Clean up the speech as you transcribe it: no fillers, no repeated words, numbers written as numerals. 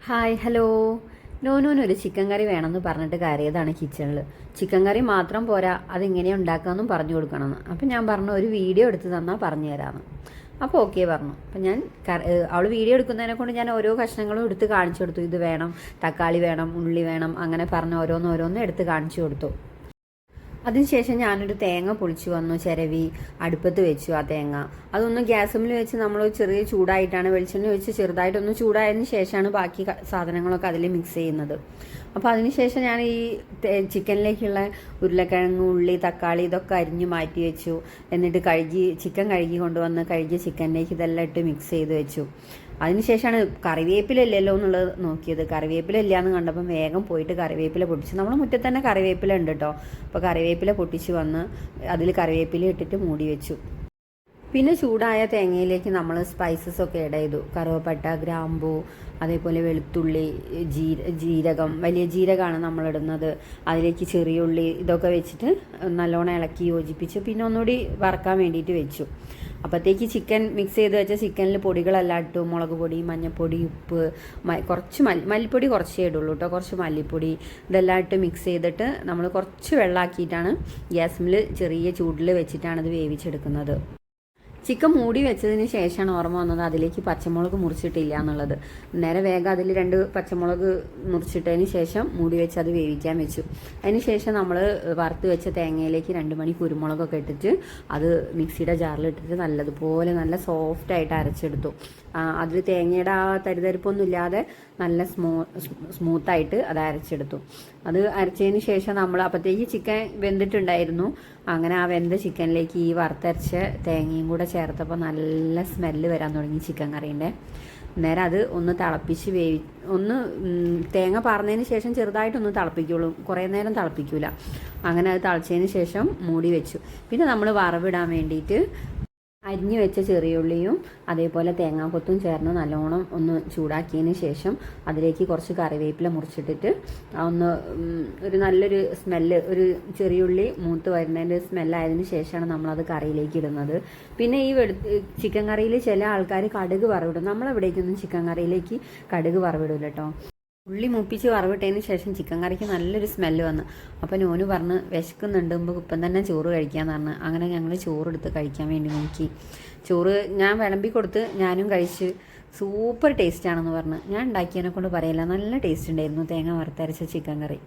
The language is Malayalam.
Hi hello. നോനൂനൊരു ചിക്കൻ കറി വേണമെന്ന് പറഞ്ഞിട്ട് കയറിയതാണ് കിച്ചണിൽ. ചിക്കൻ കറി മാത്രം പോരാ, അതെങ്ങനെയാണ് ഉണ്ടാക്കാമെന്നും പറഞ്ഞു കൊടുക്കണമെന്ന്. അപ്പം ഞാൻ പറഞ്ഞു ഒരു വീഡിയോ എടുത്ത് തന്നാൽ പറഞ്ഞു തരാമെന്ന്. അപ്പോൾ ഓക്കെ പറഞ്ഞു. അപ്പം ഞാൻ അവൾ വീഡിയോ എടുക്കുന്നതിനെ കൊണ്ട് ഞാൻ ഓരോ കഷ്ണങ്ങളും എടുത്ത് കാണിച്ചു കൊടുത്തു. ഇത് വേണം, തക്കാളി വേണം, ഉള്ളി വേണം, അങ്ങനെ പറഞ്ഞ് ഓരോന്നോരോന്ന് എടുത്ത് കാണിച്ചു കൊടുത്തു. അതിനുശേഷം ഞാനൊരു തേങ്ങ പൊളിച്ചു വന്നു, ചിരവി അടുപ്പത്ത് വെച്ചു. ആ തേങ്ങ അതൊന്ന് ഗ്യാസുമിൽ വെച്ച് നമ്മൾ ചെറിയ ചൂടായിട്ടാണ് വെളിച്ചെണ്ണ വെച്ച് ചെറുതായിട്ടൊന്ന് ചൂടായതിന് ശേഷമാണ് ബാക്കി സാധനങ്ങളൊക്കെ അതിൽ മിക്സ് ചെയ്യുന്നത്. അപ്പോൾ അതിനുശേഷം ഞാൻ ഈ ചിക്കനിലേക്കുള്ള ഉരുളക്കിഴങ്ങ്, ഉള്ളി, തക്കാളി ഇതൊക്കെ അരിഞ്ഞ് മാറ്റി വെച്ചു. എന്നിട്ട് ചിക്കൻ കഴുകി കൊണ്ടുവന്ന് കഴുകിയ ചിക്കനിലേക്ക് ഇതെല്ലാം ഇട്ട് മിക്സ് ചെയ്ത് വെച്ചു. അതിനുശേഷമാണ് കറിവേപ്പില ഇല്ലല്ലോ എന്നുള്ളത് നോക്കിയത്. കറിവേപ്പില ഇല്ലയെന്ന് കണ്ടപ്പം വേഗം പോയിട്ട് കറിവേപ്പില പൊട്ടിച്ചു. നമ്മൾ മുറ്റത്ത് തന്നെ കറിവേപ്പില ഉണ്ട് കേട്ടോ. അപ്പോൾ കറിവേപ്പില പൊട്ടിച്ച് വന്ന് അതിൽ കറിവേപ്പില ഇട്ടിട്ട് മൂടി വെച്ചു. പിന്നെ ചൂടായ തേങ്ങയിലേക്ക് നമ്മൾ സ്പൈസസ് ഒക്കെ ആഡ് ചെയ്തു. കറുവപ്പട്ട, ഗ്രാമ്പൂ, അതേപോലെ വെളുത്തുള്ളി, ജീരകം, വലിയ ജീരകമാണ് നമ്മളിടുന്നത്. അതിലേക്ക് ചെറിയ ഉള്ളി ഇതൊക്കെ വെച്ചിട്ട് നല്ലോണം ഇളക്കി യോജിപ്പിച്ച് പിന്നെ ഒന്നുകൂടി വറക്കാൻ വേണ്ടിയിട്ട് വെച്ചു. അപ്പോഴത്തേക്ക് ചിക്കൻ മിക്സ് ചെയ്ത് വെച്ച ചിക്കനിൽ പൊടികളെല്ലാം ഇട്ടു. മുളക് പൊടി, മഞ്ഞൾപ്പൊടി, ഉപ്പ്, കുറച്ച് മല്ലിപ്പൊടി കുറച്ചേ ഇടുള്ളൂ കേട്ടോ, കുറച്ച് മല്ലിപ്പൊടി ഇതെല്ലാം ഇട്ട് മിക്സ് ചെയ്തിട്ട് നമ്മൾ കുറച്ച് വെള്ളമാക്കിയിട്ടാണ് ഗ്യാസിൽ ചെറിയ ചൂടിൽ വെച്ചിട്ടാണ് ഇത് വേവിച്ചെടുക്കുന്നത്. ചിക്കൻ മൂടി വെച്ചതിന് ശേഷമാണ് ഓർമ്മ വന്നത് അതിലേക്ക് പച്ചമുളക് മുറിച്ചിട്ടില്ല എന്നുള്ളത്. നേരെ വേഗം അതിൽ 2 പച്ചമുളക് മുറിച്ചിട്ടതിന് ശേഷം മൂടി വെച്ച് അത് വേവിക്കാൻ വെച്ചു. അതിന് ശേഷം നമ്മൾ വറുത്ത് വെച്ച തേങ്ങയിലേക്ക് 2 മണി കുരുമുളകൊക്കെ ഇട്ടിട്ട് അത് മിക്സിയുടെ ജാറിലിട്ടിട്ട് നല്ലതുപോലെ നല്ല സോഫ്റ്റായിട്ട് അരച്ചെടുത്തു. അതിൽ തേങ്ങയുടെ ആ തരിതരിപ്പൊന്നും ഇല്ലാതെ നല്ല സ്മൂത്തായിട്ട് അത് അരച്ചെടുത്തു. അത് അരച്ചതിന് ശേഷം നമ്മൾ അപ്പോഴത്തേക്ക് ചിക്കൻ വെന്തിട്ടുണ്ടായിരുന്നു. അങ്ങനെ ആ വെന്ത ചിക്കനിലേക്ക് ഈ വറുത്തരച്ച തേങ്ങയും കൂടെ ചേർത്തപ്പോൾ നല്ല സ്മെല്ല് വരാൻ തുടങ്ങി ചിക്കൻ കറീൻ്റെ. നേരെ അത് ഒന്ന് തിളപ്പിച്ച് ഒന്ന് തേങ്ങ പാർന്നതിന് ശേഷം ചെറുതായിട്ടൊന്ന് തിളപ്പിക്കുള്ളൂ, കുറേ നേരം തിളപ്പിക്കൂല. അങ്ങനെ അത് തിളച്ചതിന് ശേഷം മൂടി വെച്ചു. പിന്നെ നമ്മൾ വറവിടാൻ വേണ്ടിയിട്ട് അരിഞ്ഞു വെച്ച ചെറിയുള്ളിയും അതേപോലെ തേങ്ങാക്കൊത്തും ചേർന്ന് നല്ലോണം ഒന്ന് ചൂടാക്കിയതിന് ശേഷം അതിലേക്ക് കുറച്ച് കറിവേപ്പില മുറിച്ചിട്ടിട്ട് ഒരു നല്ലൊരു സ്മെല്ല്, ഒരു ചെറിയുള്ളി മൂത്ത് വരുന്നതിൻ്റെ സ്മെല്ലായതിനു ശേഷമാണ് നമ്മളത് കറിയിലേക്ക് ഇടുന്നത്. പിന്നെ ഈ ചിക്കൻ കറിയിൽ ചില ആൾക്കാർ കടുക് വറവിടും. നമ്മളെവിടേക്കൊന്നും ചിക്കൻ കറിയിലേക്ക് കടുക് വറവിടില്ല കേട്ടോ. ഉള്ളി മൂപ്പിച്ച് വറവിട്ടതിന് ശേഷം ചിക്കൻ കറിക്ക് നല്ലൊരു സ്മെല്ല് വന്നു. അപ്പോൾ നോന് പറഞ്ഞ് വിശക്കുന്നുണ്ടുമ്പോൾ ഇപ്പം തന്നെ ചോറ് കഴിക്കാമെന്ന് പറഞ്ഞ് അങ്ങനെ ഞങ്ങൾ ചോറെടുത്ത് കഴിക്കാൻ വേണ്ടി നോക്കി. ചോറ് ഞാൻ വിളമ്പി കൊടുത്ത് ഞാനും കഴിച്ച് സൂപ്പർ ടേസ്റ്റാണെന്ന് പറഞ്ഞ് ഞാൻ ഉണ്ടാക്കിയതിനെ കൊണ്ട് പറയില്ല, നല്ല ടേസ്റ്റ് ഉണ്ടായിരുന്നു തേങ്ങ വറുത്തരച്ച ചിക്കൻ കറി.